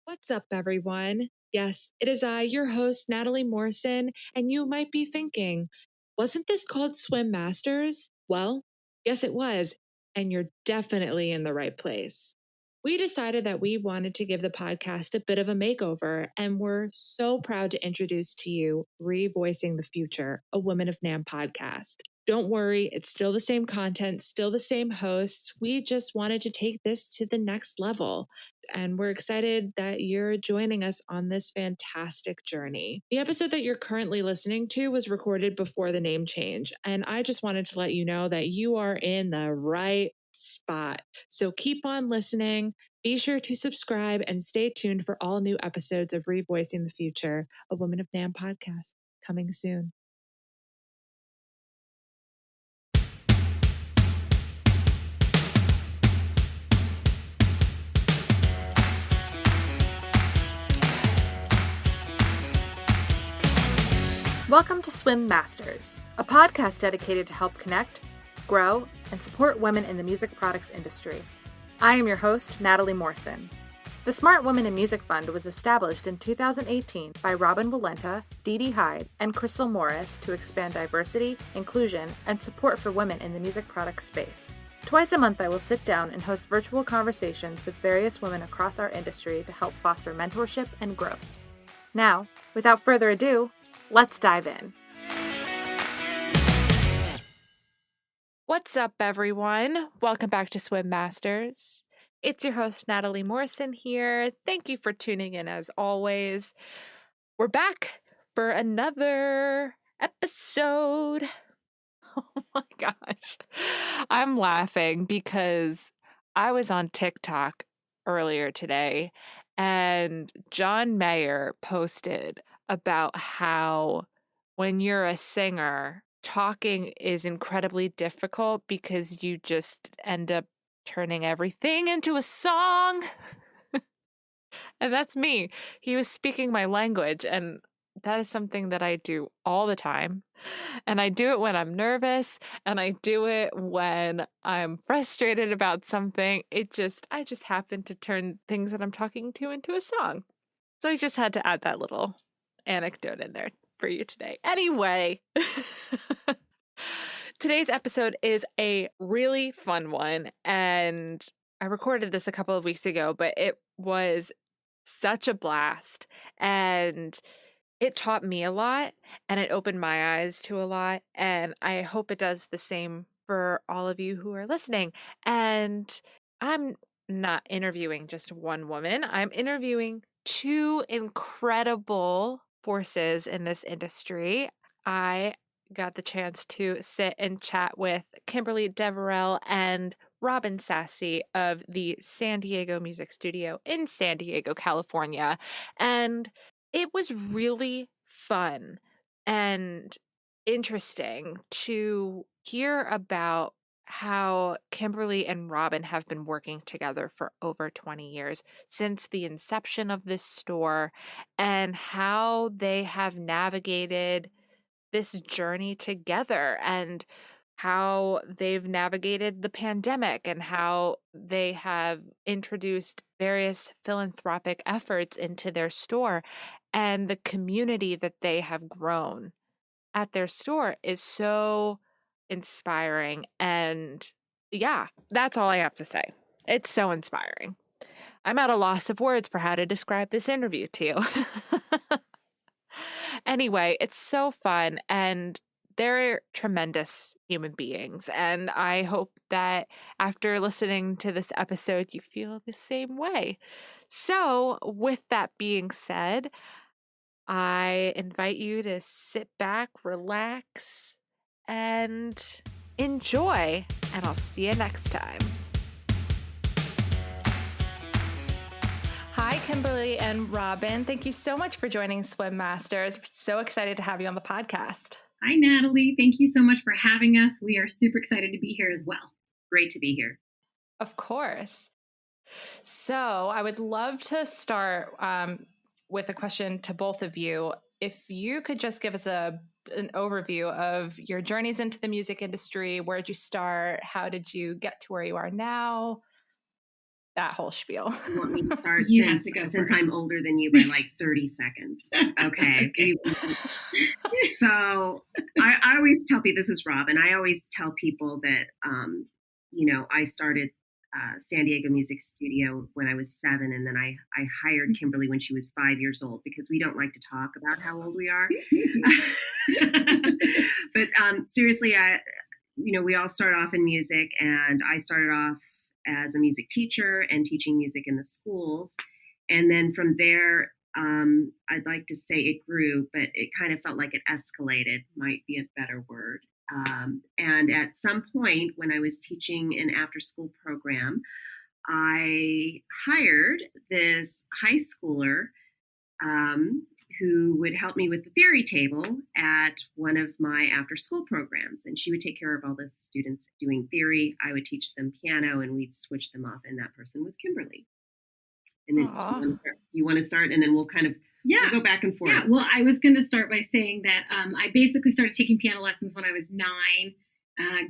What's up, everyone? Yes, it is I, your host, Natalie Morrison, and you might be thinking, wasn't this called Swim Masters? Well, yes, it was, and you're definitely in the right place. We decided that we wanted to give the podcast a bit of a makeover, and we're so proud to introduce to you Revoicing the Future, a Women of NAM podcast. Don't worry, it's still the same content, still the same hosts. We just wanted to take this to the next level. And we're excited that you're joining us on this fantastic journey. The episode that you're currently listening to was recorded before the name change. And I just wanted to let you know that you are in the right spot. So keep on listening. Be sure to subscribe and stay tuned for all new episodes of Revoicing the Future, a Women of NAM podcast, coming soon. Welcome to Swim Masters, a podcast dedicated to help connect, grow, and support women in the music products industry. I am your host, Natalie Morrison. The Smart Women in Music Fund was established in 2018 by Robin Walenta, Dee Dee Hyde, and Crystal Morris to expand diversity, inclusion, and support for women in the music products space. Twice a month, I will sit down and host virtual conversations with various women across our industry to help foster mentorship and growth. Now, without further ado, let's dive in. What's up, everyone? Welcome back to Swim Masters. It's your host, Natalie Morrison here. Thank you for tuning in as always. We're back for another episode. Oh my gosh. I'm laughing because I was on TikTok earlier today and John Mayer posted about how when you're a singer, talking is incredibly difficult because you just end up turning everything into a song. And that's me. He was speaking my language, and that is something that I do all the time. And I do it when I'm nervous, and I do it when I'm frustrated about something. I just happen to turn things that I'm talking to into a song. So I just had to add that little anecdote in there for you today. Anyway, today's episode is a really fun one, and I recorded this a couple of weeks ago, but it was such a blast, and it taught me a lot, and it opened my eyes to a lot, and I hope it does the same for all of you who are listening. And I'm not interviewing just one woman. I'm interviewing two incredible forces in this industry. I got the chance to sit and chat with Kimberly Deverell and Robin Sassi of the San Diego Music Studio in San Diego, California. And it was really fun and interesting to hear about how Kimberly and Robin have been working together for over 20 years since the inception of this store, and how they have navigated this journey together, and how they've navigated the pandemic, and how they have introduced various philanthropic efforts into their store, and the community that they have grown at their store is so inspiring. And yeah, that's all I have to say. It's so inspiring. I'm at a loss of words for how to describe this interview to you. Anyway, it's so fun, and they're tremendous human beings. And I hope that after listening to this episode, you feel the same way. So, with that being said, I invite you to sit back, relax, and enjoy. And I'll see you next time. Hi, Kimberly and Robin. Thank you so much for joining Swim Masters. We're so excited to have you on the podcast. Hi, Natalie. Thank you so much for having us. We are super excited to be here as well. Great to be here. Of course. So I would love to start with a question to both of you. If you could just give us an overview of your journeys into the music industry. Where did you start? How did you get to where you are now? that whole spiel. You want me to start? You have to go since first. I'm older than you by like 30 seconds. Okay. So I always tell people, this is Robin, I always tell people that, I started San Diego Music Studio when I was 7, and then I hired Kimberly when she was 5 years old, because we don't like to talk about how old we are. But seriously, we all start off in music, and I started off as a music teacher and teaching music in the schools. And then from there, I'd like to say it grew, but it kind of felt like it escalated, might be a better word. And at some point when I was teaching an after-school program, I hired this high schooler who would help me with the theory table at one of my after-school programs. And she would take care of all the students doing theory. I would teach them piano, and we'd switch them off. And that person was Kimberly. And then you want to start, and then we'll kind of we'll go back and forth. Yeah, well, I was going to start by saying that I basically started taking piano lessons when I was 9.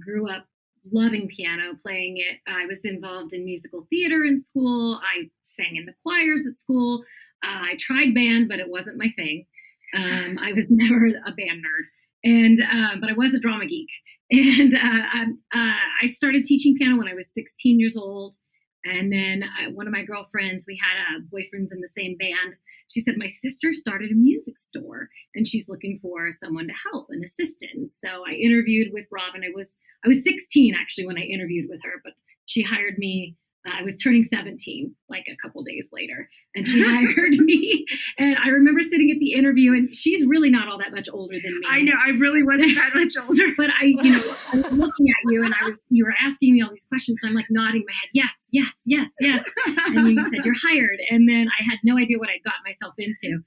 Grew up loving piano, playing it. I was involved in musical theater in school. I sang in the choirs at school. I tried band, but it wasn't my thing. I was never a band nerd, but I was a drama geek. And I started teaching piano when I was 16 years old. And then one of my girlfriends, we had boyfriends in the same band. She said, my sister started a music store and she's looking for someone to help, an assistant. So I interviewed with Robin. I was 16 actually when I interviewed with her, but she hired me. I was turning 17 like a couple days later, and she hired me. And I remember sitting at the interview, and she's really not all that much older than me. I know, I really wasn't that much older. But I was looking at you, and you were asking me all these questions. I'm like nodding my head, yes, yes, yes, yes. And you said you're hired, and then I had no idea what I got myself into.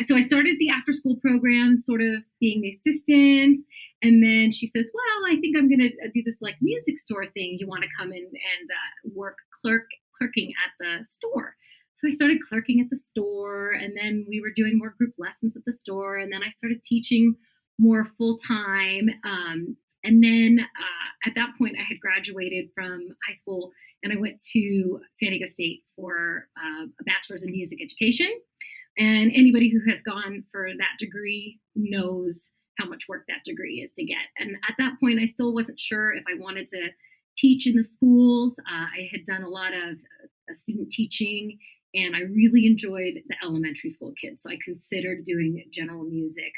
So I started the after school program, sort of being the assistant. And then she says, well, I think I'm going to do this like music store thing. You want to come in and work clerking at the store. So I started clerking at the store, and then we were doing more group lessons at the store. And then I started teaching more full time. And then at that point I had graduated from high school, and I went to San Diego State for a bachelor's in music education. And anybody who has gone for that degree knows how much work that degree is to get. And at that point, I still wasn't sure if I wanted to teach in the schools. I had done a lot of student teaching, and I really enjoyed the elementary school kids. So I considered doing general music.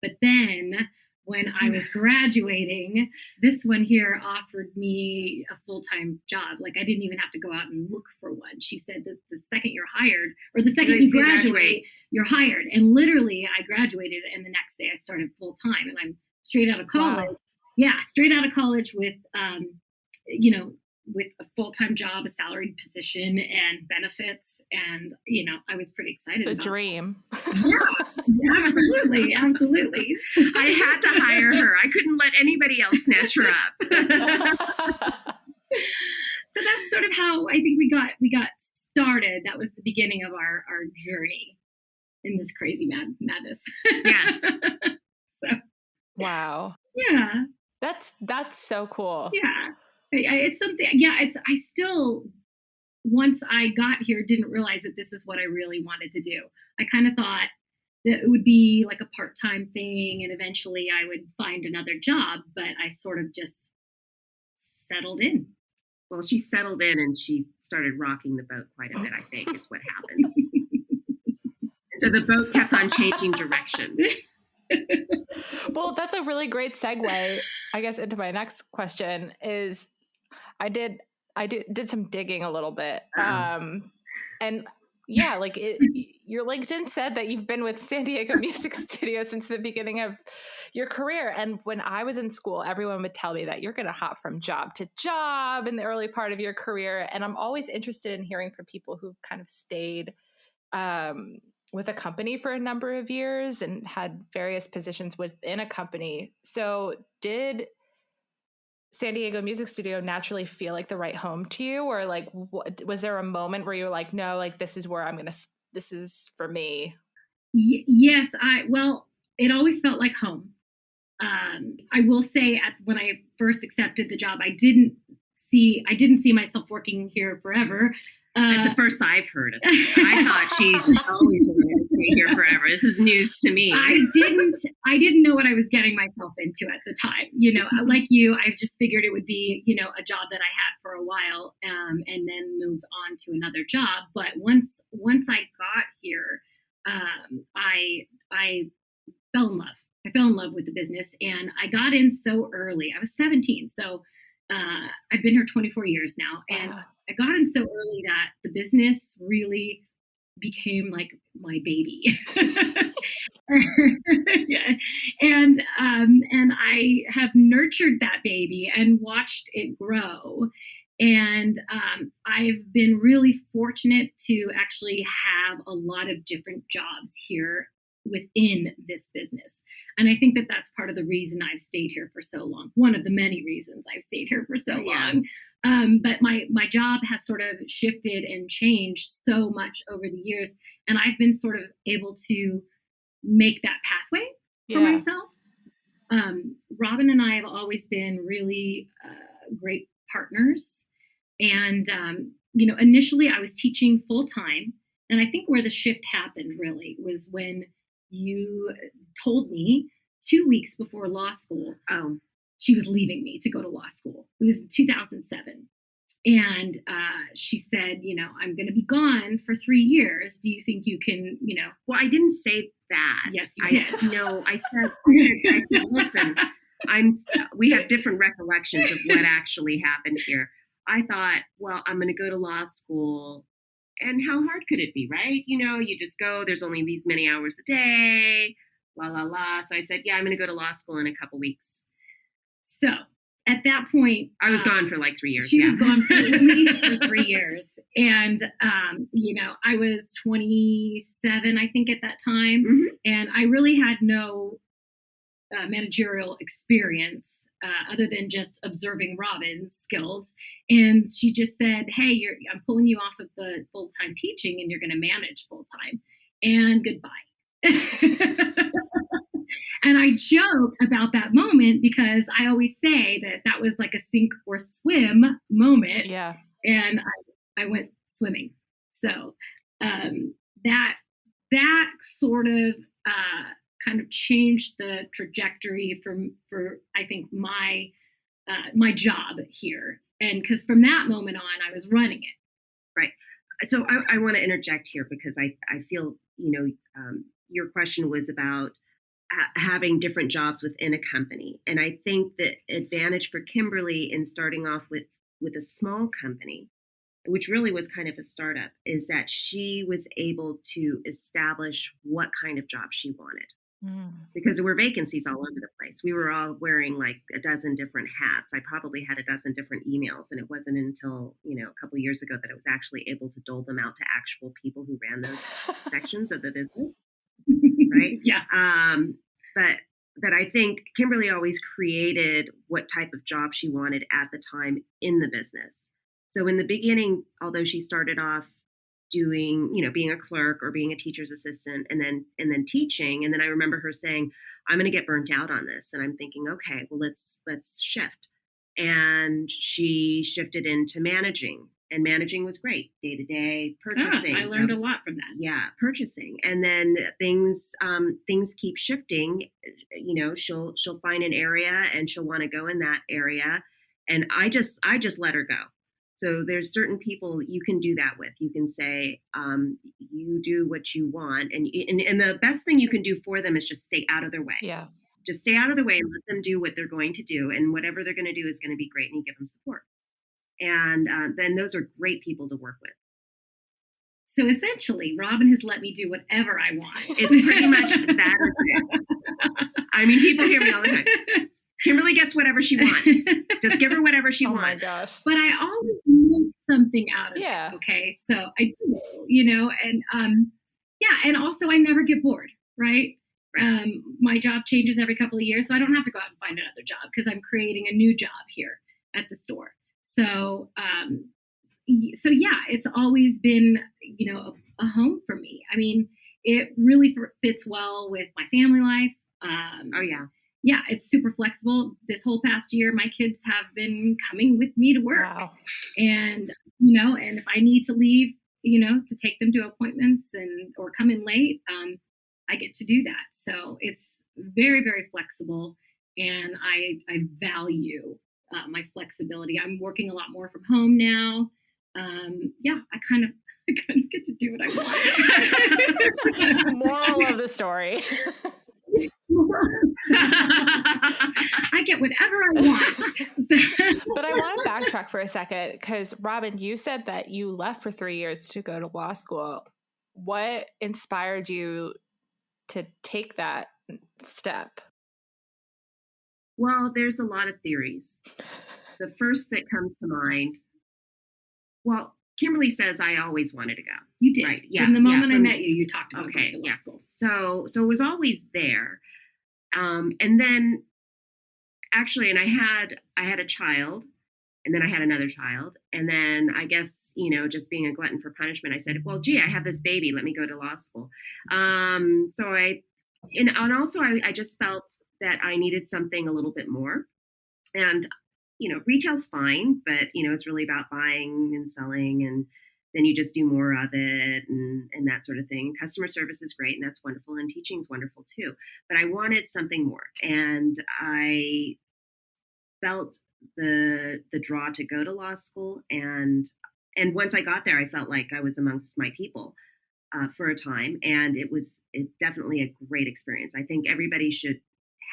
But then when I was graduating, this one here offered me a full-time job. Like I didn't even have to go out and look for one. She said that the second you're hired, or the second you graduate, you're hired. And literally I graduated, and the next day I started full-time, and I'm straight out of college. Wow. Yeah, straight out of college with, with a full-time job, a salaried position, and benefits. And, I was pretty excited. The dream. Yeah, absolutely. Absolutely. I had to hire her. I couldn't let anybody else snatch her up. So that's sort of how I think we got started. That was the beginning of our journey in this crazy madness. Yes. So, wow. Yeah. That's so cool. Yeah. It's something. Yeah. I still, once I got here, didn't realize that this is what I really wanted to do. I kind of thought that it would be like a part-time thing, and eventually I would find another job, but I sort of just settled in. Well, she settled in, and she started rocking the boat quite a bit, I think, is what happened. So the boat kept on changing direction. Well, that's a really great segue, I guess, into my next question is I did some digging a little bit. And yeah, like your LinkedIn said that you've been with San Diego Music Studio since the beginning of your career. And when I was in school, everyone would tell me that you're going to hop from job to job in the early part of your career. And I'm always interested in hearing from people who've kind of stayed with a company for a number of years and had various positions within a company. So did San Diego Music Studio naturally feel like the right home to you? Or like, was there a moment where you were like, no, like this is where this is for me? Yes. It always felt like home. I will say when I first accepted the job, I didn't didn't see myself working here forever. That's the first I've heard of it. I thought she's always wanted to stay here forever. This is news to me. I didn't know what I was getting myself into at the time. Like you, I just figured it would be, a job that I had for a while, and then move on to another job. But once I got here, I fell in love. I fell in love with the business, and I got in so early. I was 17, so I've been here 24 years now, and I got in so early that the business really became like my baby. Yeah. And I have nurtured that baby and watched it grow. And I've been really fortunate to actually have a lot of different jobs here within this business. And I think that that's part of the reason I've stayed here for so long. One of the many reasons I've stayed here for so long. But my job has sort of shifted and changed so much over the years. And I've been sort of able to make that pathway for myself. Robin and I have always been really great partners. And, initially I was teaching full time. And I think where the shift happened really was when you told me 2 weeks before law school, she was leaving me to go to law school. It was 2007. And she said, I'm going to be gone for 3 years. Do you think you can, Well, I didn't say that. Yes, you did. No, I said, listen, we have different recollections of what actually happened here. I thought, well, I'm going to go to law school. And how hard could it be, right? You just go, there's only these many hours a day, la, la, la. So I said, yeah, I'm going to go to law school in a couple weeks. So at that point, I was gone for like 3 years. She was gone for at least for 3 years. And, I was 27, I think, at that time. Mm-hmm. And I really had no managerial experience other than just observing Robin's skills. And she just said, hey, I'm pulling you off of the full-time teaching and you're going to manage full-time. And goodbye. And I joke about that moment because I always say that was like a sink or swim moment. Yeah. And I went swimming. So that sort of kind of changed the trajectory for I think my job here. And because from that moment on, I was running it. Right. So I want to interject here because I feel, your question was about having different jobs within a company. And I think the advantage for Kimberly in starting off with a small company, which really was kind of a startup, is that she was able to establish what kind of job she wanted. Because there were vacancies all over the place. We were all wearing like a dozen different hats. I probably had a dozen different emails, and it wasn't until, a couple of years ago that I was actually able to dole them out to actual people who ran those sections of the business. Right? Yeah. But I think Kimberly always created what type of job she wanted at the time in the business. So in the beginning, although she started off doing, being a clerk or being a teacher's assistant and then teaching. And then I remember her saying, I'm going to get burnt out on this. And I'm thinking, okay, well, let's shift. And she shifted into managing, and managing was great. Day to day purchasing. I learned a lot from that. Yeah. Purchasing. And then things keep shifting. She'll find an area and she'll want to go in that area. And I just let her go. So there's certain people you can do that with. You can say, you do what you want. And the best thing you can do for them is just stay out of their way. Yeah. Just stay out of the way and let them do what they're going to do. And whatever they're going to do is going to be great, and you give them support. And then those are great people to work with. So essentially, Robin has let me do whatever I want. It's pretty much that is it. I mean, people hear me all the time. Kimberly gets whatever she wants. Just give her whatever she wants. Oh my gosh. But I always make something out of it. Okay. So I do, and and also I never get bored, right? My job changes every couple of years, so I don't have to go out and find another job because I'm creating a new job here at the store. So it's always been, a home for me. I mean, it really fits well with my family life. Oh yeah. yeah, it's super flexible. This whole past year, my kids have been coming with me to work. Wow. And, and if I need to leave, to take them to appointments or come in late, I get to do that. So it's very, very flexible. And I value my flexibility. I'm working a lot more from home now. I kind of get to do what I want. Moral of the story. I get whatever I want. But I want to backtrack for a second because, Robin, you said that you left for 3 years to go to law school. What inspired you to take that step? Well, there's a lot of theories. The first that comes to mind, well, Kimberly says I always wanted to go. You did. Right. Yeah. From the moment I met you talked about okay. going to law school. So it was always there. And then actually, and I had a child, and then I had another child. And then I guess, just being a glutton for punishment, I said, well, gee, I have this baby. Let me go to law school. And also I just felt that I needed something a little bit more. And, retail's fine, but, it's really about buying and selling, and then you just do more of it and that sort of thing. Customer service is great, and that's wonderful, and teaching is wonderful too. But I wanted something more, and I felt the draw to go to law school. And once I got there, I felt like I was amongst my people for a time, and it's definitely a great experience. I think everybody should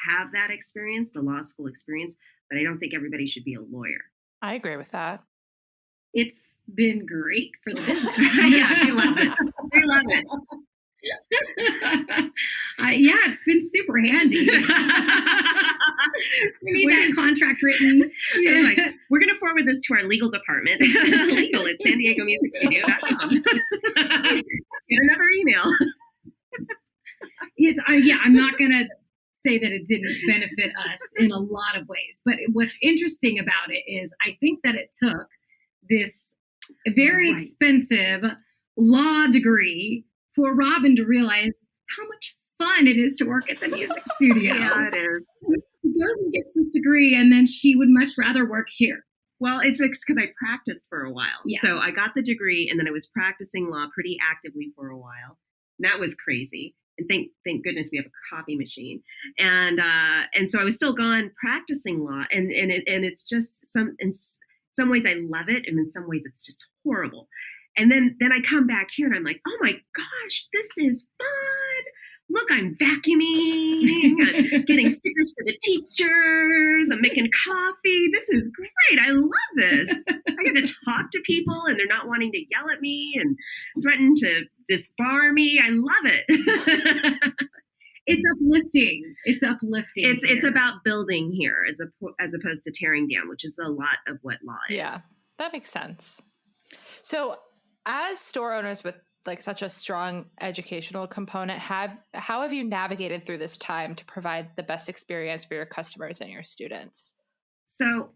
have that experience, the law school experience, but I don't think everybody should be a lawyer. I agree with that. It's been great for the business. Yeah, they love it. They love it. It's been super handy. We need that contract written. Yeah. Like, we're going to forward this to our legal department. Legal at SanDiegoMusicStudio.com. Get another email. I'm not going to say that it didn't benefit us in a lot of ways. But what's interesting about it is I think that it took this very expensive law degree for Robin to realize how much fun it is to work at the music studio. Yeah, it is. She goes and gets this degree, and then she would much rather work here. Well, it's because I practiced for a while. Yeah. So I got the degree, and then I was practicing law pretty actively for a while. And that was crazy. And thank goodness we have a copy machine. And so I was still gone practicing law, and it's just in some ways I love it, and in some ways it's just horrible. And then I come back here and I'm like, oh my gosh, this is fun. Look, I'm vacuuming, I'm getting stickers for the teachers, I'm making coffee. This is great. I love this. I get to talk to people, and they're not wanting to yell at me and threaten to disbar me. I love it. It's uplifting. It's uplifting. It's about building here as opposed to tearing down, which is a lot of what law is. Yeah, that makes sense. So as store owners with like such a strong educational component, how have you navigated through this time to provide the best experience for your customers and your students? So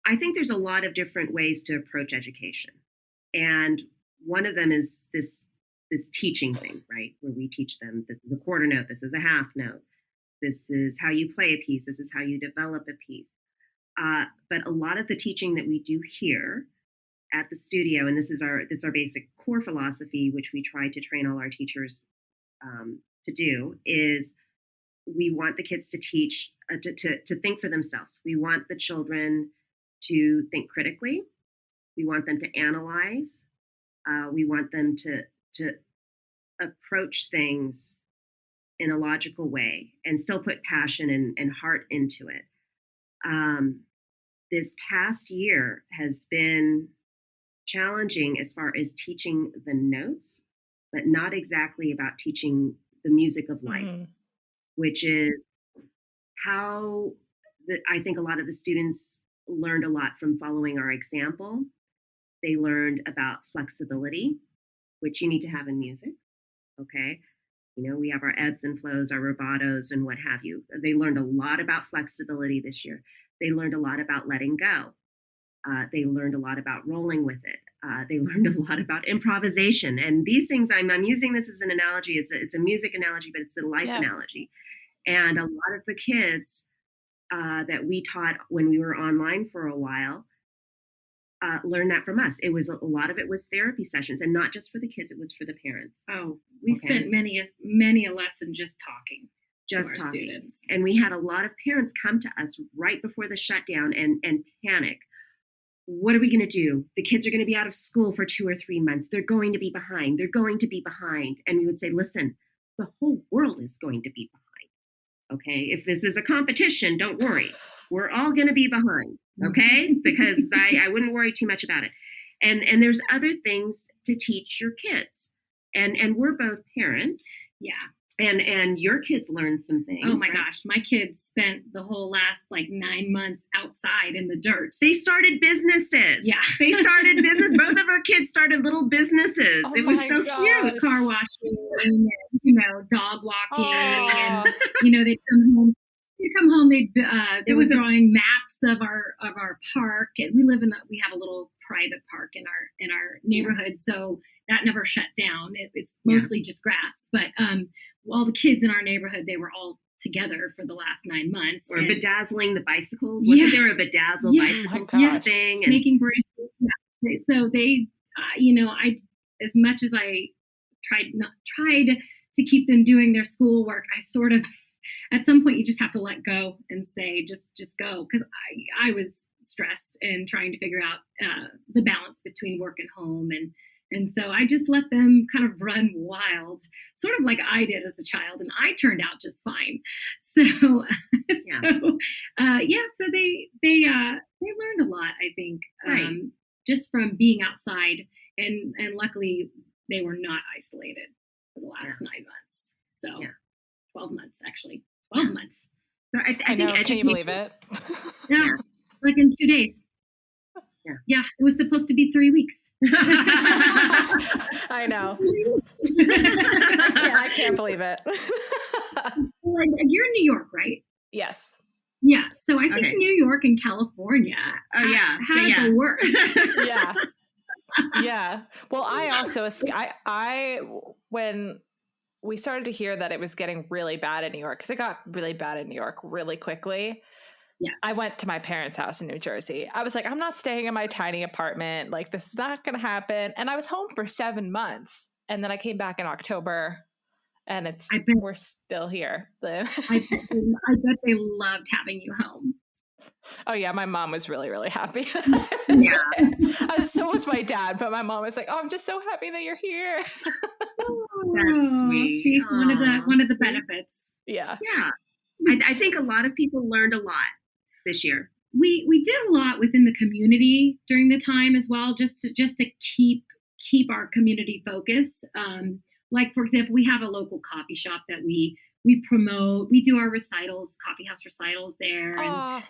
I think there's a lot of different ways to approach education. And one of them is this teaching thing, right? Where we teach them, this is a quarter note, this is a half note, this is how you play a piece, this is how you develop a piece. But a lot of the teaching that we do here at the studio, and this is our basic core philosophy, which we try to train all our teachers to do, is we want the kids to teach, to think for themselves. We want the children to think critically. We want them to analyze. We want them to approach things in a logical way and still put passion and heart into it. This past year has been challenging as far as teaching the notes, but not exactly about teaching the music of life, which is how I think a lot of the students learned a lot from following our example. They learned about flexibility, which you need to have in music. Okay. We have our ebbs and flows, our rubatos and what have you. They learned a lot about flexibility this year. They learned a lot about letting go. They learned a lot about rolling with it. They learned a lot about improvisation. And these things, I'm using this as an analogy. It's a music analogy, but it's a life analogy. And a lot of the kids that we taught when we were online for a while learned that from us. It was a lot of it was therapy sessions, and not just for the kids, it was for the parents. Oh, we spent many a lesson just talking. Just talking. Students. And we had a lot of parents come to us right before the shutdown and panic. What are we going to do? The kids are going to be out of school for 2 or 3 months. They're going to be behind. They're going to be behind. And we would say, listen, the whole world is going to be behind. Okay. If this is a competition, don't worry. We're all going to be behind. Okay. Because I wouldn't worry too much about it. And there's other things to teach your kids. And we're both parents. Yeah. And your kids learned some things. Oh my gosh, my kids spent the whole last 9 months outside in the dirt. They started businesses. Yeah. They started business. Both of our kids started little businesses. Oh it was so cute. Car washing, and, dog walking, and they'd come home. They were drawing maps of our park, and we have a little private park in our neighborhood, so that never shut down. It's mostly just grass, but all the kids in our neighborhood, they were all together for the last 9 months. Or bedazzling the bicycles. Wasn't there a bedazzle bicycle thing? And making bracelets. Yeah. So they, I, as much as I tried to keep them doing their schoolwork, I sort of, at some point you just have to let go and say, just go. Because I was stressed and trying to figure out the balance between work and home. And so I just let them kind of run wild, sort of like I did as a child, and I turned out just fine. So, so they learned a lot, I think, just from being outside, and luckily they were not isolated for the last 9 months. So 12 months, actually, 12 months. So I know. Think can you believe it? Yeah, like in 2 days. Yeah, it was supposed to be 3 weeks. I know. I can't believe it. You're in New York, right? Yes. Yeah. So I think New York and California had the worst. Yeah. Yeah. Well, I also, when we started to hear that it was getting really bad in New York, because it got really bad in New York really quickly. Yeah. I went to my parents' house in New Jersey. I was like, I'm not staying in my tiny apartment. This is not going to happen. And I was home for 7 months. And then I came back in October, and we're still here. I bet they loved having you home. Oh yeah. My mom was really, really happy. Yeah. So was my dad, but my mom was like, oh, I'm just so happy that you're here. That's sweet. See, one of the benefits. Yeah. Yeah. I think a lot of people learned a lot this year. We did a lot within the community during the time as well, just to keep our community focused. Like, for example, we have a local coffee shop that we promote. We do our recitals, coffee house recitals there, and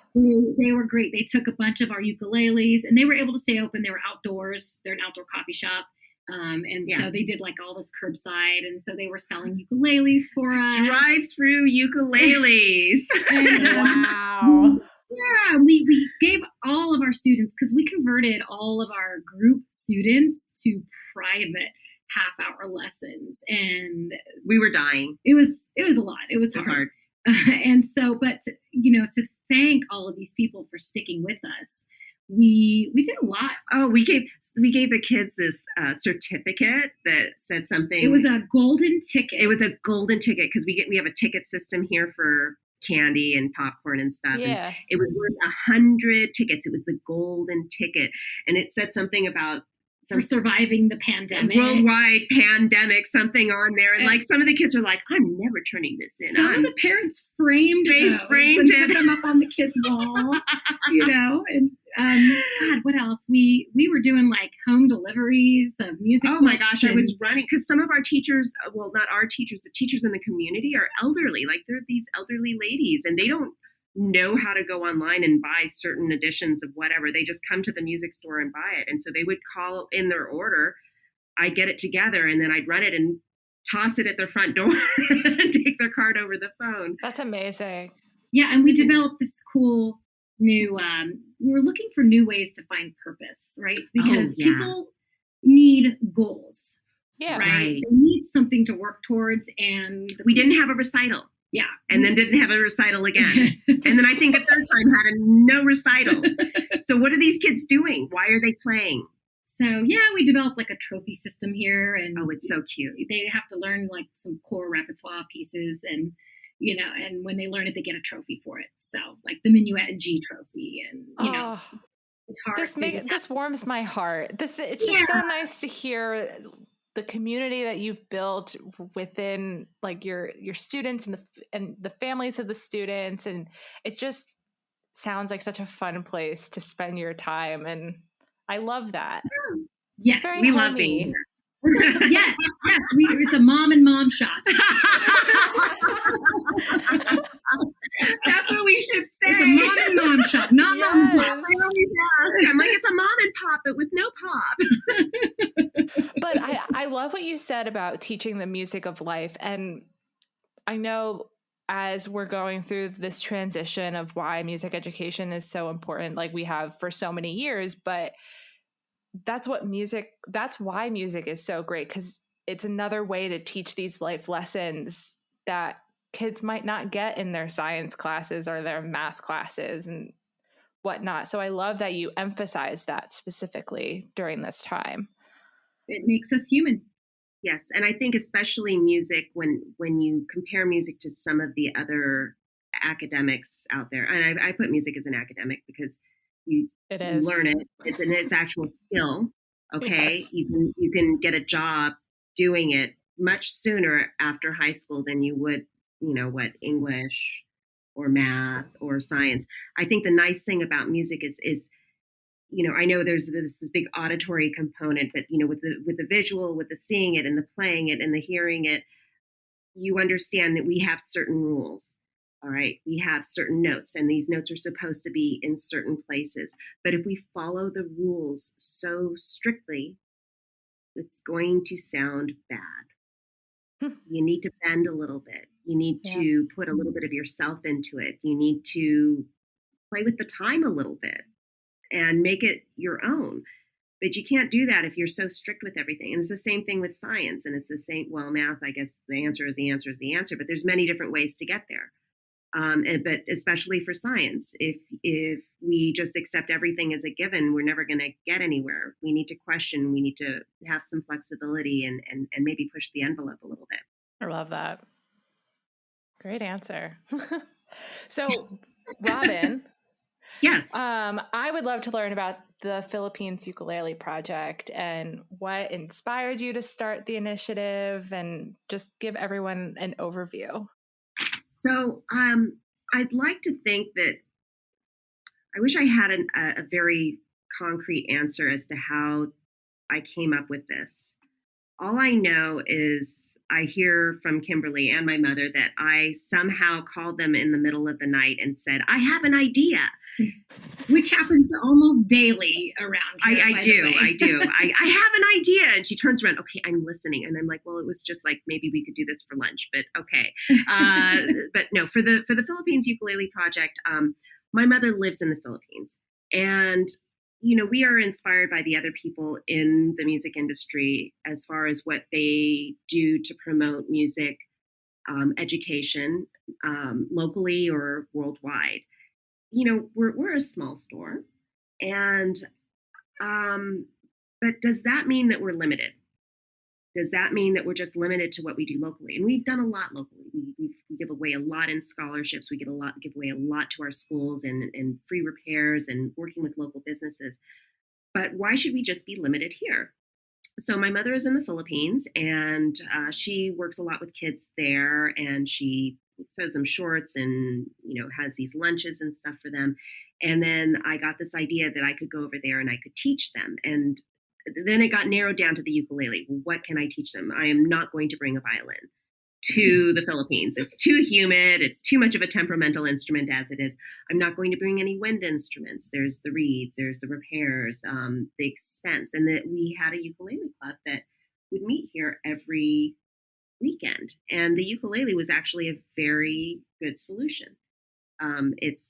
they were great. They took a bunch of our ukuleles, and they were able to stay open. They were outdoors. They're an outdoor coffee shop. So they did all this curbside, and so they were selling ukuleles for us. Drive-through ukuleles. Wow. Yeah, we gave all of our students, because we converted all of our group students to private half-hour lessons, and we were dying. It was a lot. It was hard. And so, but to thank all of these people for sticking with us, we did a lot. Oh, we gave the kids this certificate that said something. It was a golden ticket. It was a golden ticket, because we have a ticket system here for candy and popcorn and stuff. Yeah. And it was worth 100 tickets. It was the golden ticket, and it said something about for surviving the pandemic, worldwide pandemic, something on there. And some of the kids are like, I'm never turning this in. Some of the parents framed it. Put them up on the kids' wall, and God, what else? We were doing home deliveries of music. Oh my gosh, I was running, because some of our teachers, well, not our teachers, the teachers in the community are elderly. They're these elderly ladies, and they don't know how to go online and buy certain editions of whatever. They just come to the music store and buy it. And so they would call in their order. I'd get it together, and then I'd run it and toss it at their front door and take their card over the phone. That's amazing. Yeah. And we developed this cool new, we were looking for new ways to find purpose, right? Because people need goals. Yeah. Right. They need something to work towards. And we didn't have a recital. Yeah. And then didn't have a recital again. And then I think a third time had no recital. So what are these kids doing? Why are they playing? So yeah, we developed like a trophy system here, and oh, it's so cute. They have to learn like some core repertoire pieces, and and when they learn it, they get a trophy for it. So like the Minuet and G trophy, and this warms my heart. It's just so nice to hear the community that you've built within like your students and the families of the students, and it just sounds like such a fun place to spend your time, and I love that. Yes, we love being here. yes, it's a mom and mom shop. That's what we should say. It's a mom and mom shop, not mom and pop. I always ask. I'm like, it's a mom and pop, but with no pop. But I love what you said about teaching the music of life. And I know as we're going through this transition of why music education is so important, like we have for so many years, but that's why music is so great, because it's another way to teach these life lessons that kids might not get in their science classes or their math classes and whatnot. So I love that you emphasize that specifically during this time. It makes us human. Yes, and I think especially music, when you compare music to some of the other academics out there, and I put music as an academic because you learn it. It's an actual skill. Okay, yes. You can get a job doing it much sooner after high school than you would, English or math or science. I think the nice thing about music is I know there's this big auditory component, but with the visual, with the seeing it and the playing it and the hearing it, you understand that we have certain rules. All right, we have certain notes, and these notes are supposed to be in certain places. But if we follow the rules so strictly, it's going to sound bad. You need to bend a little bit. You need to put a little bit of yourself into it. You need to play with the time a little bit and make it your own. But you can't do that if you're so strict with everything. And it's the same thing with science. And it's the same, math, I guess the answer is the answer is the answer. But there's many different ways to get there. But especially for science, if we just accept everything as a given, we're never going to get anywhere. We need to question. We need to have some flexibility and maybe push the envelope a little bit. I love that. Great answer. So, Robin. Yes. I would love to learn about the Philippines Ukulele Project and what inspired you to start the initiative, and just give everyone an overview. So I'd like to think that I wish I had a very concrete answer as to how I came up with this. All I know is I hear from Kimberly and my mother that I somehow called them in the middle of the night and said, I have an idea. Which happens almost daily around here. I do. I have an idea. And she turns around, okay, I'm listening. And I'm like, well, it was just like, maybe we could do this for lunch, but okay. But no, for the Philippines Ukulele Project, my mother lives in the Philippines. And, we are inspired by the other people in the music industry as far as what they do to promote music education locally or worldwide. We're a small store, and but does that mean that we're limited? Does that mean that we're just limited to what we do locally? And we've done a lot locally. We give away a lot in scholarships. We give away a lot to our schools and free repairs and working with local businesses. But why should we just be limited here? So my mother is in the Philippines, and she works a lot with kids there, and she sews them shorts and, has these lunches and stuff for them. And then I got this idea that I could go over there and I could teach them. And then it got narrowed down to the ukulele. What can I teach them? I am not going to bring a violin to the Philippines. It's too humid. It's too much of a temperamental instrument as it is. I'm not going to bring any wind instruments. There's the reeds, there's the repairs, the expense. And that we had a ukulele club that would meet here every weekend. And the ukulele was actually a very good solution. It's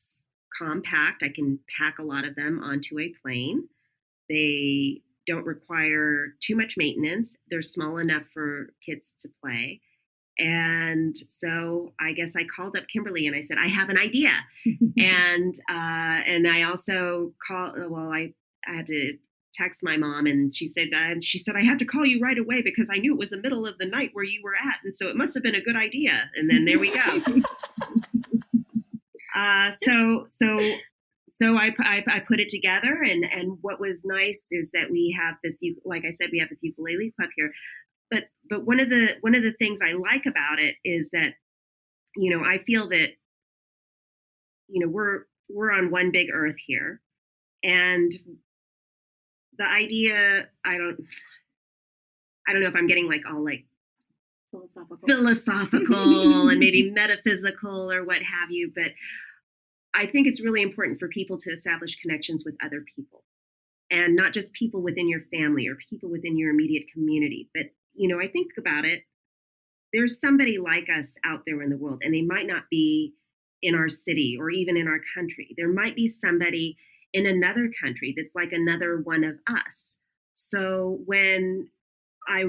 compact. I can pack a lot of them onto a plane. They don't require too much maintenance. They're small enough for kids to play. And so I guess I called up Kimberly and I said, I have an idea. and I also I had to text my mom, and she said, I had to call you right away because I knew it was the middle of the night where you were at. And so it must have been a good idea. And then there we go. So I put it together, and what was nice is that we have this, like I said, we have this ukulele club here. But one of the things I like about it is that, I feel that, we're on one big earth here, and the idea, I don't know if I'm getting like all like philosophical and maybe metaphysical or what have you, but I think it's really important for people to establish connections with other people, and not just people within your family or people within your immediate community. But, I think about it, there's somebody like us out there in the world, and they might not be in our city or even in our country. There might be somebody in another country that's like another one of us. So when I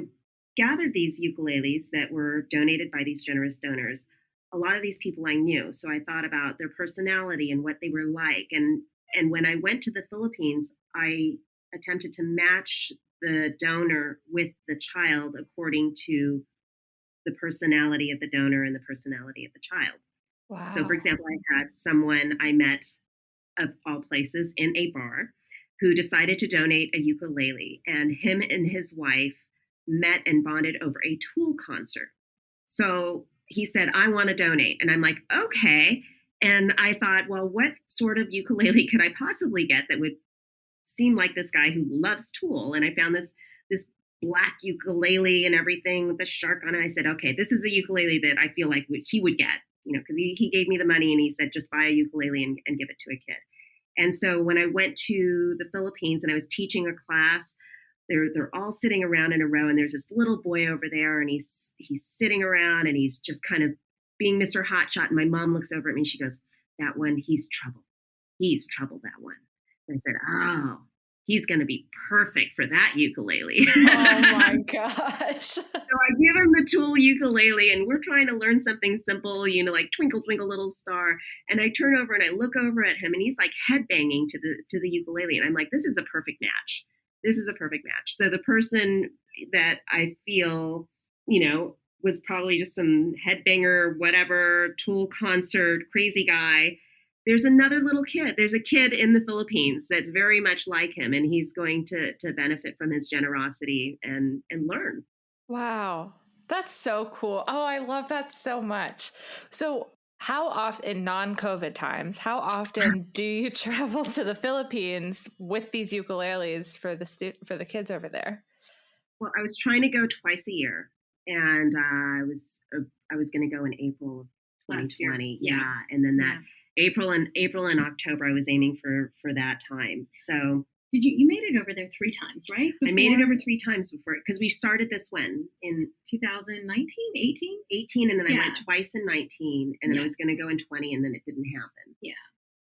gathered these ukuleles that were donated by these generous donors, a lot of these people I knew. So I thought about their personality and what they were like. And when I went to the Philippines, I attempted to match the donor with the child according to the personality of the donor and the personality of the child. Wow. So, for example, I had someone I met, of all places, in a bar who decided to donate a ukulele, and him and his wife met and bonded over a Tool concert. So he said, I want to donate. And I'm like, okay. And I thought, well, what sort of ukulele could I possibly get that would seem like this guy who loves Tool? And I found this black ukulele and everything with a shark on it. I said, okay, this is a ukulele that I feel like he would get, because he gave me the money and he said, just buy a ukulele and give it to a kid. And so when I went to the Philippines and I was teaching a class, they're all sitting around in a row, and there's this little boy over there, and he's sitting around and he's just kind of being Mr. Hotshot. And my mom looks over at me and she goes, that one, he's trouble. He's trouble, that one. And I said, oh, he's going to be perfect for that ukulele. Oh my gosh. So I give him the Tool ukulele, and we're trying to learn something simple, like Twinkle, Twinkle, Little Star. And I turn over and I look over at him, and he's like headbanging to the ukulele. And I'm like, this is a perfect match. This is a perfect match. So the person that I feel, was probably just some headbanger, whatever, Tool concert, crazy guy. There's another little kid. There's a kid in the Philippines that's very much like him, and he's going to benefit from his generosity and learn. Wow. That's so cool. Oh, I love that so much. So how often, in non-COVID times, how often do you travel to the Philippines with these ukuleles for the kids over there? Well, I was trying to go twice a year, and I was going to go in April of 2020. Yeah, and then that April and October, I was aiming for that time. So you made it over there 3 times, right? I made it over 3 times before, because we started this in 2019, 18, and then I went twice in 19, and then I was going to go in 20, and then it didn't happen. Yeah.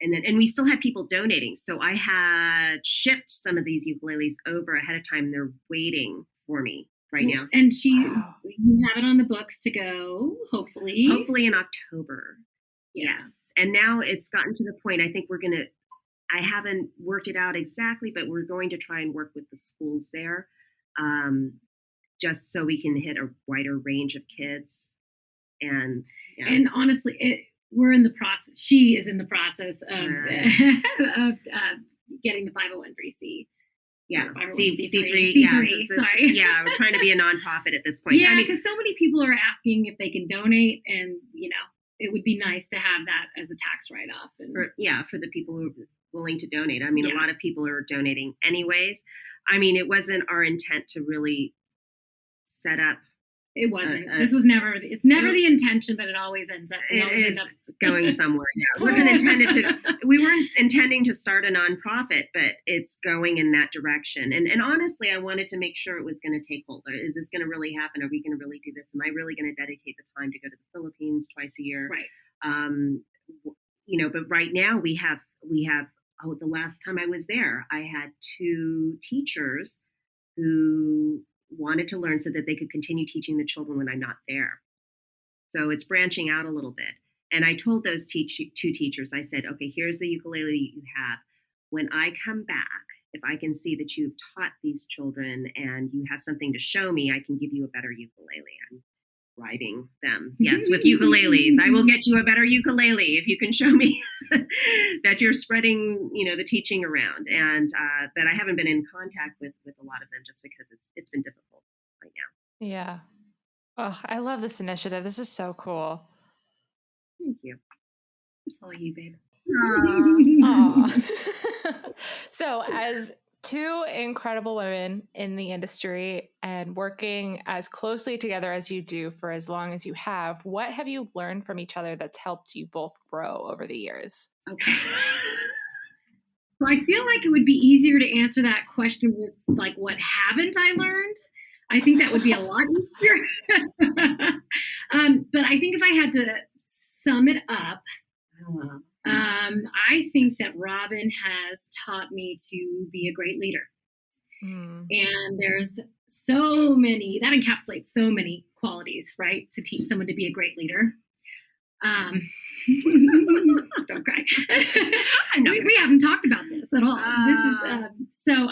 And we still had people donating. So I had shipped some of these ukuleles over ahead of time. They're waiting for me right now. And you have it on the books to go, hopefully in October. Yes. And now it's gotten to the point, I think I haven't worked it out exactly, but we're going to try and work with the schools there, just so we can hit a wider range of kids. And honestly, we're in the process. She is in the process of getting the 501c. Yeah, C3. Sorry. Yeah, we're trying to be a nonprofit at this point. Yeah, because so many people are asking if they can donate, and it would be nice to have that as a tax write-off. For the people who are willing to donate. I mean, a lot of people are donating anyways. I mean, it wasn't our intent to really set up. It wasn't. It's never the intention, but it always ends up. Going somewhere. Yeah. We weren't intending to start a nonprofit, but it's going in that direction. And honestly, I wanted to make sure it was going to take hold. Is this going to really happen? Are we going to really do this? Am I really going to dedicate the time to go to the Philippines twice a year? Right. But right now we have. The last time I was there, I had 2 teachers who wanted to learn so that they could continue teaching the children when I'm not there. So it's branching out a little bit. And I told those two teachers, I said, okay, here's the ukulele you have. When I come back, if I can see that you've taught these children and you have something to show me, I can give you a better ukulele. I'm riding them, yes, with ukuleles. I will get you a better ukulele if you can show me that you're spreading, the teaching around. And but I haven't been in contact with a lot of them just because it's been difficult right now. Yeah. Oh, I love this initiative. This is so cool. Thank you. It's all you, babe. So as two incredible women in the industry and working as closely together as you do for as long as you have, what have you learned from each other that's helped you both grow over the years? Okay. So I feel like it would be easier to answer that question with like, what haven't I learned? I think that would be a lot easier. But I think if I had to sum it up, I think that Robin has taught me to be a great leader. And there's so many, that encapsulates so many qualities, right? To teach someone to be a great leader. Don't cry. We haven't talked about this at all. This is,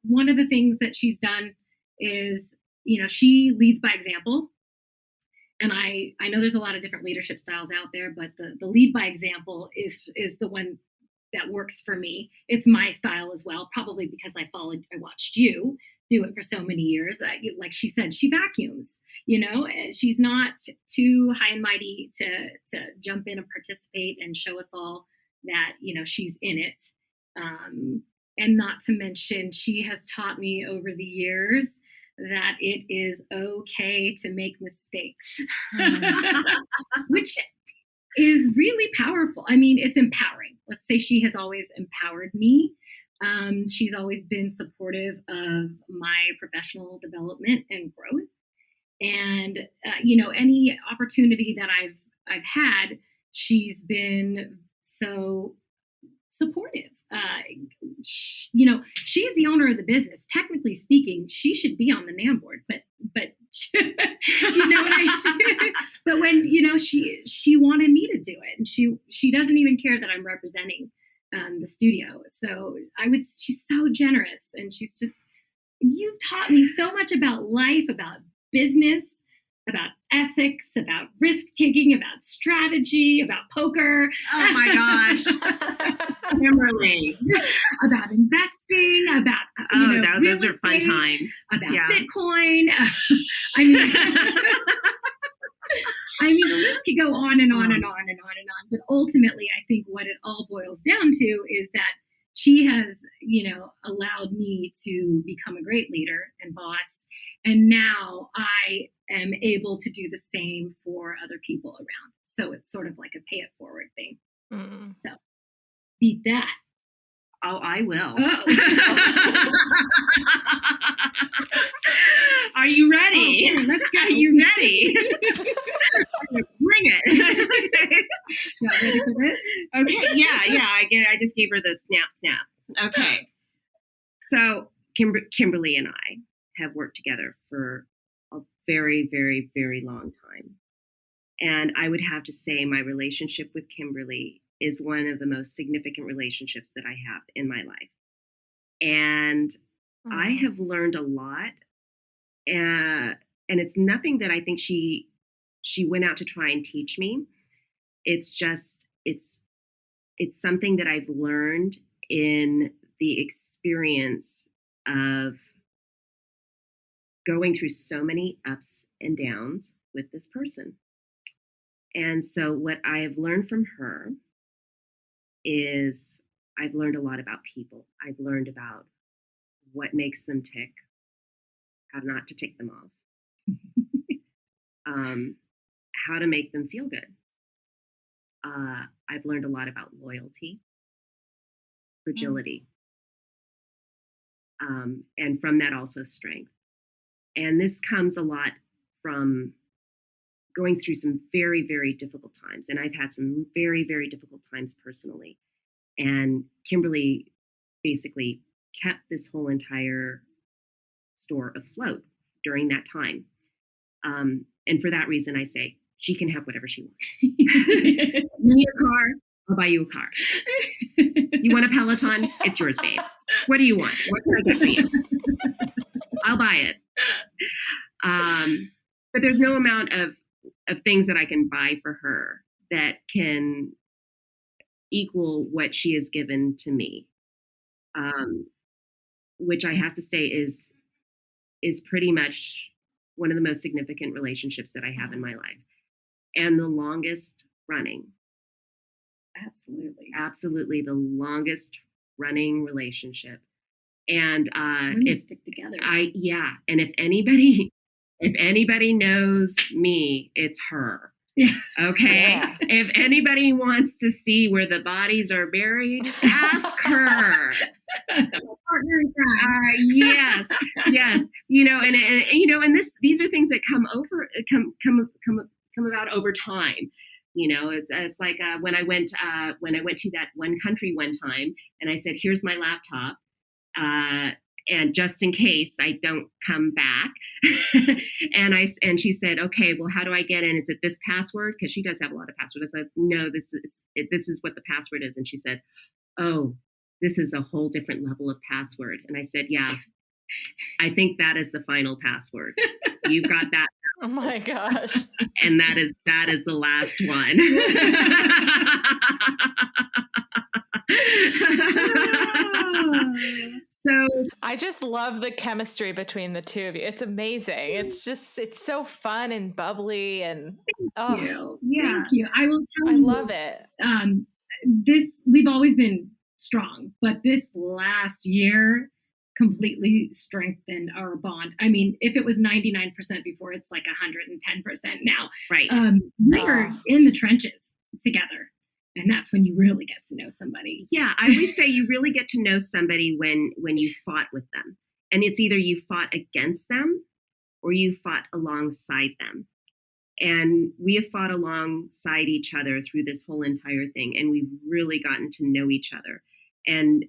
one of the things that she's done is, she leads by example. And I know there's a lot of different leadership styles out there, but the lead by example is the one that works for me. It's my style as well, probably because I watched you do it for so many years. Like she said, she vacuums, and she's not too high and mighty to jump in and participate and show us all that, she's in it. And not to mention, she has taught me over the years that it is okay to make mistakes, which is really powerful. I mean, it's empowering. Let's say she has always empowered me. She's always been supportive of my professional development and growth. And, any opportunity that I've had, she's been so supportive. She's the owner of the business. Technically speaking, she should be on the NAM board, but but when she wanted me to do it, and she doesn't even care that I'm representing the studio. So she's so generous, and you've taught me so much about life, about business, about ethics, about risk taking, about strategy, about poker. Oh my gosh, Kimberly! About investing, about those are fun times. About Bitcoin. I mean, the list could go on and on and on and on and on. But ultimately, I think what it all boils down to is that she has, allowed me to become a great leader and boss. And now I am able to do the same for other people around. So it's sort of like a pay it forward thing. So beat that. Oh, I will. Oh. Are you ready? Oh, let's go. Are you ready? Bring it. You ready for this? Okay. Yeah. I just gave her the snap. Okay. So Kimberly and I have worked together for a very, very, very long time. And I would have to say my relationship with Kimberly is one of the most significant relationships that I have in my life. And I have learned a lot. And it's nothing that I think she went out to try and teach me. It's just, it's something that I've learned in the experience of going through so many ups and downs with this person. And so what I have learned from her is I've learned a lot about people. I've learned about what makes them tick, how not to tick them off, how to make them feel good. I've learned a lot about loyalty, fragility, and from that also strength. And this comes a lot from going through some very, very difficult times. And I've had some very, very difficult times personally. And Kimberly basically kept this whole entire store afloat during that time. And for that reason, I say she can have whatever she wants. You need a car? I'll buy you a car. You want a Peloton? It's yours, babe. What do you want? What can I get for you? I'll buy it. But there's no amount of things that I can buy for her that can equal what she has given to me, which I have to say is pretty much one of the most significant relationships that I have in my life, and the longest running. Absolutely the longest running relationship. And if stick together. And if anybody knows me, it's her. Yeah. Okay. Yeah. If anybody wants to see where the bodies are buried, ask her. Partner in crime. Yes. You know, and these are things that come about over time. You know, it's like when I went to that one country one time, and I said, "Here's my laptop, and just in case I don't come back," and she said, "Okay, well, how do I get in? Is it this password?" Because she does have a lot of passwords. I said, "No, this is what the password is." And she said, "Oh, this is a whole different level of password." And I said, "Yeah, I think that is the final password. You've got that." Oh my gosh. And that is the last one. So I just love the chemistry between the two of you. It's amazing. It's so fun and bubbly and Thank you. I will tell you. I love it. We've always been strong, but this last year completely strengthened our bond. I mean, if it was 99% before, it's like 110% now. Right. We were in the trenches together, and that's when you really get to know somebody. Yeah, I always say you really get to know somebody when you fought with them. And it's either you fought against them or you fought alongside them. And we have fought alongside each other through this whole entire thing, and we've really gotten to know each other. And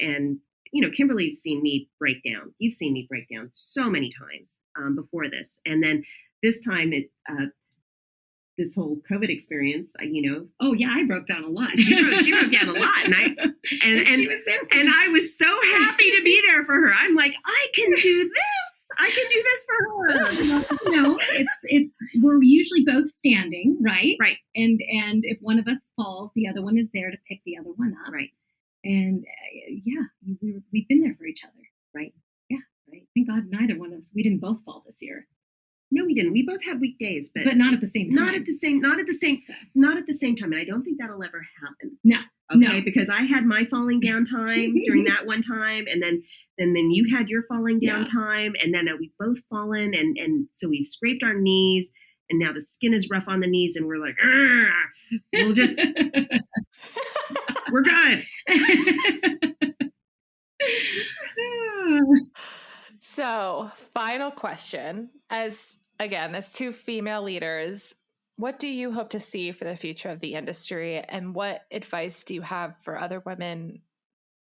you know, Kimberly's seen me break down. You've seen me break down so many times before this. And then this time, this whole COVID experience, you know. Oh yeah, I broke down a lot. She broke down a lot, and she was there for and I was so happy to be there for her. I'm like, I can do this. I can do this for her. You know, it's we're usually both standing, right? Right. And if one of us falls, the other one is there to pick the other one up. Right. And we've been there for each other. Right. Yeah. Right. Thank God we didn't both fall this year. No, we didn't. We both had weekdays, but not at the same time. Not at the same time. And I don't think that'll ever happen. No. Okay. No. Because I had my falling down time during that one time, and then you had your falling down time, and then we've both fallen, and so we scraped our knees, and now the skin is rough on the knees, and we're like, we'll just we're good. So, final question. As two female leaders, what do you hope to see for the future of the industry, and what advice do you have for other women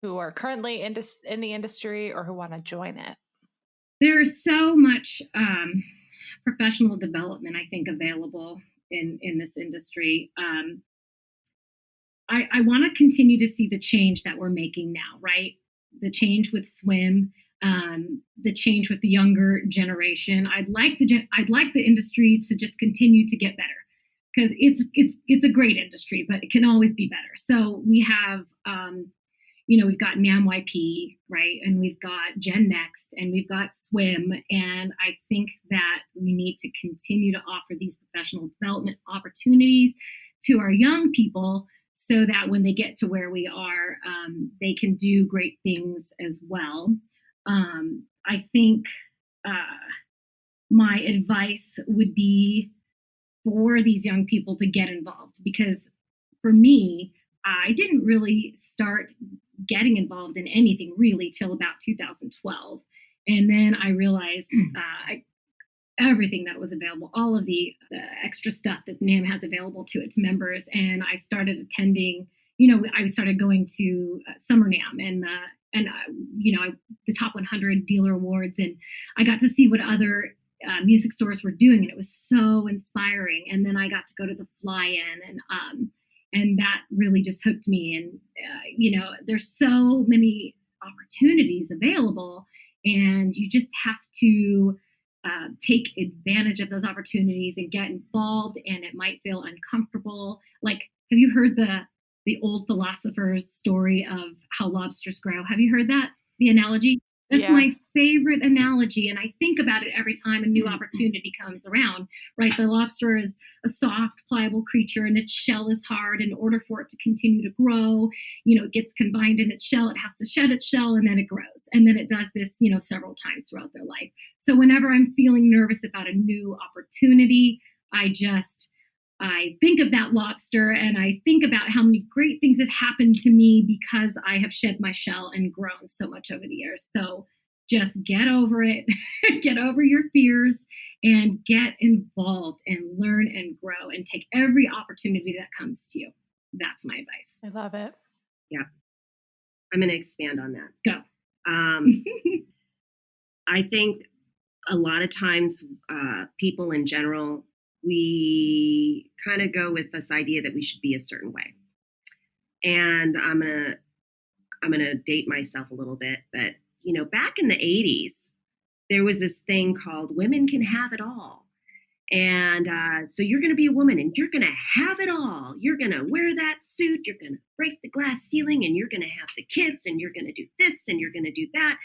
who are currently in the industry or who want to join it? There's so much professional development, I think, available in this industry. I want to continue to see the change that we're making now, right? The change with swim, the change with the younger generation. I'd like the industry to just continue to get better, because it's a great industry, but it can always be better. So we have, we've got NAMYP, right? And we've got Gen Next, and we've got swim. And I think that we need to continue to offer these professional development opportunities to our young people, so that when they get to where we are, they can do great things as well. I think my advice would be for these young people to get involved, because for me, I didn't really start getting involved in anything really till about 2012. And then I realized everything that was available, all of the extra stuff that NAM has available to its members. And I started attending, I started going to Summer NAM and the top 100 dealer awards. And I got to see what other music stores were doing, and it was so inspiring. And then I got to go to the fly-in, and that really just hooked me. And there's so many opportunities available, and you just have to take advantage of those opportunities and get involved. And it might feel uncomfortable. Like, have you heard the old philosopher's story of how lobsters grow? Have you heard that? The analogy? That's my favorite analogy. And I think about it every time a new opportunity comes around, right? The lobster is a soft, pliable creature, and its shell is hard. In order for it to continue to grow, it gets combined in its shell. It has to shed its shell, and then it grows. And then it does this, several times throughout their life. So whenever I'm feeling nervous about a new opportunity, I think of that lobster, and I think about how many great things have happened to me because I have shed my shell and grown so much over the years. So just get over it, get over your fears, and get involved and learn and grow and take every opportunity that comes to you. That's my advice. I love it. Yeah. I'm going to expand on that. Go. I think a lot of times people in general, we kind of go with this idea that we should be a certain way. And I'm gonna date myself a little bit, but back in the 80s, there was this thing called women can have it all. And so you're going to be a woman and you're going to have it all. You're going to wear that suit. You're going to break the glass ceiling, and you're going to have the kids, and you're going to do this, and you're going to do that.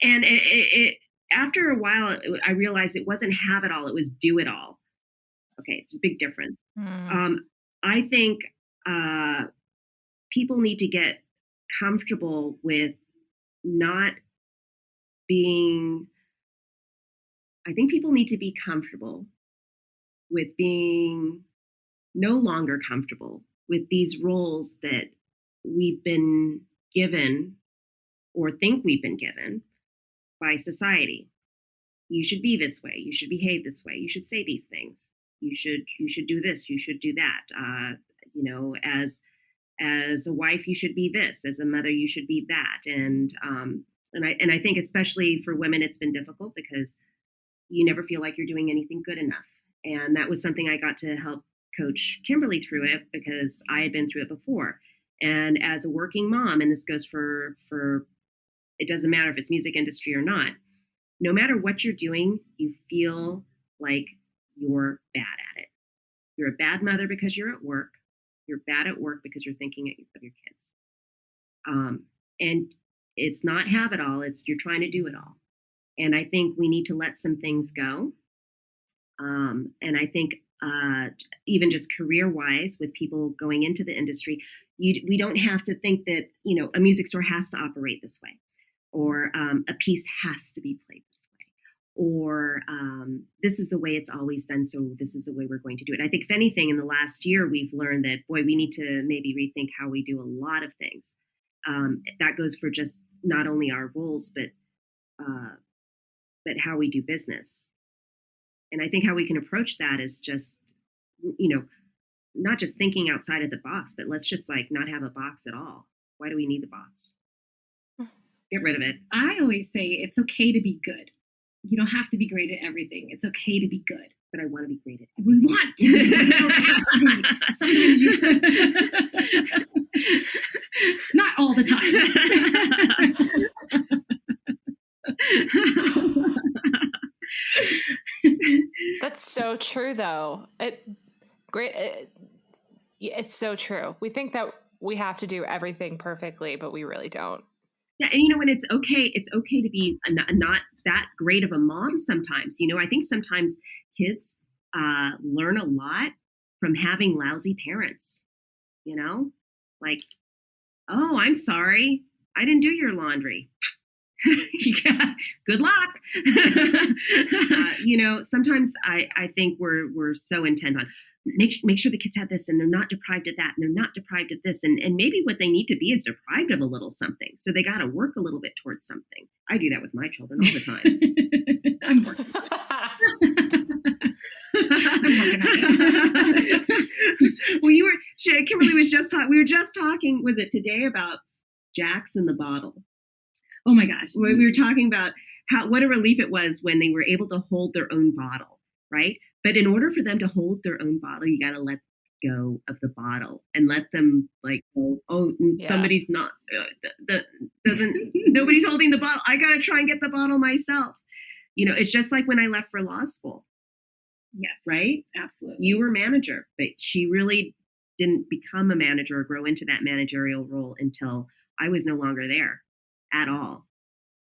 And it after a while, I realized it wasn't have it all. It was do it all. Okay, it's a big difference. I think people need to get comfortable with not being, I think people need to be comfortable with being no longer comfortable with these roles that we've been given or think we've been given by society. You should be this way. You should behave this way. You should say these things. You should do this. You should do that. As a wife, you should be this. As a mother, you should be that. And I think especially for women, it's been difficult because you never feel like you're doing anything good enough. And that was something I got to help coach Kimberly through it because I had been through it before. And as a working mom, and this goes for it doesn't matter if it's music industry or not, no matter what you're doing, you feel like you're bad at it. You're a bad mother because you're at work. You're bad at work because you're thinking of your kids. And it's not have it all. It's you're trying to do it all. And I think we need to let some things go. And I think even just career-wise, with people going into the industry, we don't have to think that a music store has to operate this way, or a piece has to be played this way, or this is the way it's always done, so this is the way we're going to do it. I think if anything, in the last year, we've learned that, boy, we need to maybe rethink how we do a lot of things. That goes for just not only our roles, but how we do business. And I think how we can approach that is just, not just thinking outside of the box, but let's just not have a box at all. Why do we need the box? Get rid of it. I always say it's okay to be good. You don't have to be great at everything. It's okay to be good. But I want to be great at everything. We want to. Sometimes you not all the time. That's so true, though. It's so true. We think that we have to do everything perfectly, but we really don't. Yeah, and when it's okay to be not that great of a mom sometimes. I think sometimes kids learn a lot from having lousy parents. Like, oh, I'm sorry, I didn't do your laundry. Yeah, good luck. Sometimes I think we're so intent on make sure the kids have this, and they're not deprived of that, and they're not deprived of this, and maybe what they need to be is deprived of a little something. So they got to work a little bit towards something. I do that with my children all the time. I'm working. I'm working on it. Well, Kimberly was just talking. We were just talking. Was it today about Jacks in the Bottle? Oh my gosh. We were talking about what a relief it was when they were able to hold their own bottle, right? But in order for them to hold their own bottle, you got to let go of the bottle and let them somebody's not nobody's holding the bottle. I got to try and get the bottle myself. It's just like when I left for law school. Yes. Right? Absolutely. You were manager, but she really didn't become a manager or grow into that managerial role until I was no longer there at all.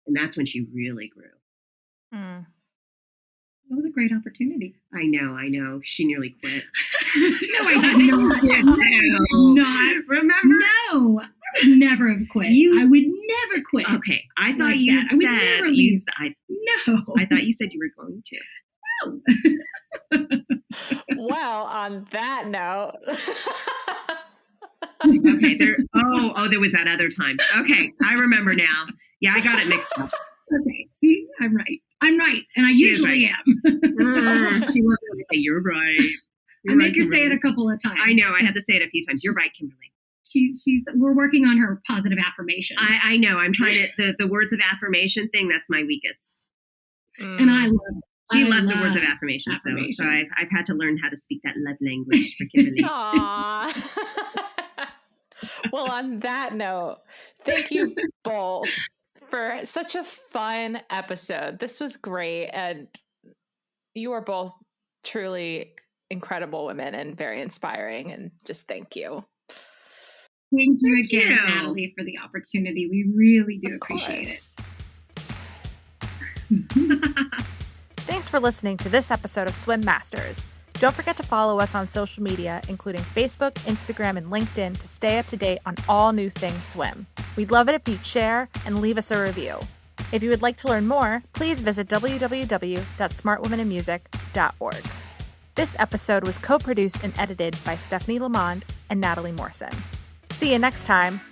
And that's when she really grew. That was a great opportunity. I know. She nearly quit. No, I didn't. Not. Remember? No. I would never have quit. I would never quit. Okay. I thought like you that. said I would never leave. No. I thought you said you were going to. No. Well, on that note. Okay. There was that other time. Okay. I remember now. Yeah, I got it mixed up. Okay. See, I'm right. And I usually am. She wasn't going to say, you're right. I make her say it a couple of times. I know. I had to say it a few times. You're right, Kimberly. We're working on her positive affirmation. I know. I'm trying to, the words of affirmation thing, that's my weakest. And I love it. She loves the words of affirmation. So I've had to learn how to speak that love language for Kimberly. Aww. Well, on that note, thank you both for such a fun episode. This was great. And you are both truly incredible women and very inspiring. And just thank you. Thank you again, Natalie, for the opportunity. We really do appreciate it. Thanks for listening to this episode of Swim Masters. Don't forget to follow us on social media, including Facebook, Instagram, and LinkedIn, to stay up to date on all new things swim. We'd love it if you'd share and leave us a review. If you would like to learn more, please visit www.smartwomeninmusic.org. This episode was co-produced and edited by Stephanie Lamond and Natalie Morrison. See you next time.